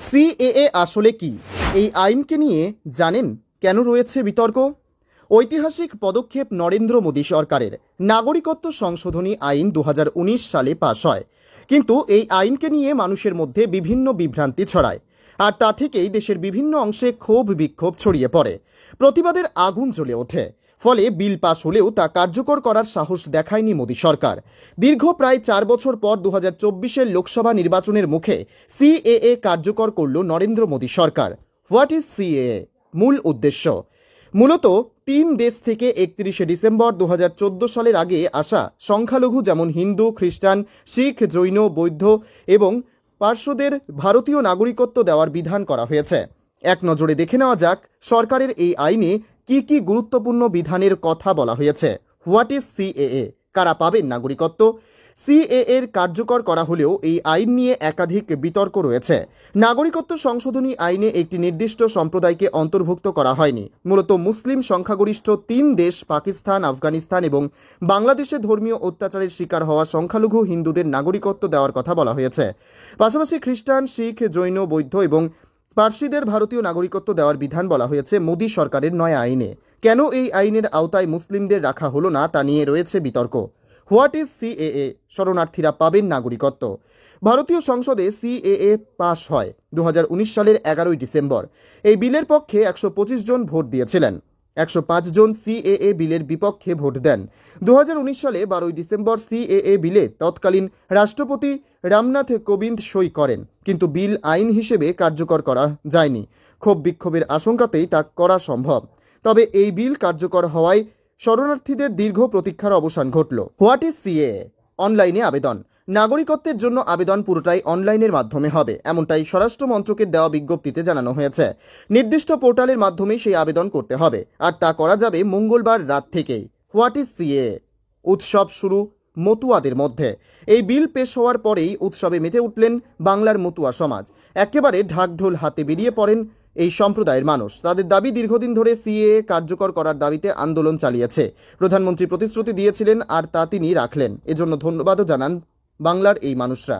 CAA আসলে কি? এই আইনকে নিয়ে জানেন কেন রয়েছে বিতর্ক? ঐতিহাসিক পদক্ষেপ নরেন্দ্র মোদী সরকারের নাগরিকত্ব সংশোধনী আইন 2019 সালে পাশ হয়, কিন্তু এই আইনকে নিয়ে মানুষের মধ্যে বিভিন্ন বিভ্রান্তি ছড়ায়, আর তা থেকেই দেশের বিভিন্ন অংশে ক্ষোভ বিক্ষোভ ছড়িয়ে পড়ে, প্রতিবাদের আগুন জ্বলে ওঠে। ফলে বিল পাশ হলেও তা কার্যকর করার সাহস দেখায়নি মোদী সরকার। দীর্ঘ প্রায় 4 বছর পর 2024-এর লোকসভা নির্বাচনের মুখে সিএএ কার্যকর করল নরেন্দ্র মোদী সরকার। What is CAA? মূল উদ্দেশ্য মূলত 3 দেশ থেকে 31শে ডিসেম্বর 2014 সালের আগে আসা সংখ্যালঘু যেমন হিন্দু, খ্রিস্টান, শিখ, জৈন, বৌদ্ধ এবং পার্শ্বদের ভারতীয় নাগরিকত্ব দেওয়ার বিধান করা হয়েছে। এক নজরে দেখে নেওয়া যাক সরকারের এই আইনে কি কি গুরুত্বপূর্ণ বিধানের কথা বলা হয়েছে। What is CAA? কারা পাবেন নাগরিকত্ব? সিএএ এর কার্যকর করা হলেও এই আইন নিয়ে একাধিক বিতর্ক রয়েছে। নাগরিকত্ব সংশোধনী আইনে একটি নির্দিষ্ট সম্প্রদায়কে অন্তর্ভুক্ত করা হয়নি। মূলত মুসলিম সংখ্যাগরিষ্ঠ 3 দেশ পাকিস্তান, আফগানিস্তান এবং বাংলাদেশে ধর্মীয় অত্যাচারের শিকার হওয়া সংখ্যালঘু হিন্দুদের নাগরিকত্ব দেওয়ার কথা বলা হয়েছে। পাশাপাশি খ্রিস্টান, শিখ, জৈন, বৌদ্ধ এবং পার্সিদের ভারতীয় নাগরিকত্ব দেওয়ার বিধান বলা হয়েছে মোদী সরকারের নয়া আইনে। কেন এই আইনের আওতায় মুসলিমদের রাখা হলো না তা নিয়ে রয়েছে বিতর্ক। What is CAA? শরণার্থীরা পাবেন নাগরিকত্ব। ভারতীয় সংসদে সিএএ পাশ হয় 2019 সালের 11ই ডিসেম্বর। এই বিলের পক্ষে 125 জন ভোট দিয়েছিলেন, 105 জন সিএএ বিলের বিপক্ষে ভোট দেন। 2019 সালে 12ই ডিসেম্বর সিএএ বিলে তৎকালীন রাষ্ট্রপতি রামনাথ কোবিন্দ সই করেন, কিন্তু বিল আইন হিসেবে কার্যকর করা যায়নি। ক্ষোভ বিক্ষোভের আশঙ্কাতেই তা করা সম্ভব। তবে এই বিল কার্যকর হওয়ায় শরণার্থীদের দীর্ঘ প্রতীক্ষার অবসান ঘটল। What is CAA? অনলাইনে আবেদন। নাগরিকত্বের জন্য আবেদন পুরোটাই অনলাইনের মাধ্যমে হবে, এমনটাই স্বরাষ্ট্র মন্ত্রকের দেওয়া বিজ্ঞপ্তিতে জানানো হয়েছে। নির্দিষ্ট পোর্টালের মাধ্যমেই সেই আবেদন করতে হবে, আর তা করা যাবে মঙ্গলবার রাত থেকেই। What is CAA? উৎসব শুরু মতুয়াদের মধ্যে। এই বিল পেশ হওয়ার পরেই উৎসবে মেতে উঠলেন বাংলার মতুয়া সমাজ। একেবারে ঢাকঢোল হাতে বেরিয়ে পড়েন এই সম্প্রদায়ের মানুষ। তাদের দাবি, দীর্ঘদিন ধরে সিএএ কার্যকর করার দাবিতে আন্দোলন চালিয়েছে। প্রধানমন্ত্রী প্রতিশ্রুতি দিয়েছিলেন, আর তা তিনি রাখলেন। এজন্য ধন্যবাদও জানান বাংলার এই মানুষরা।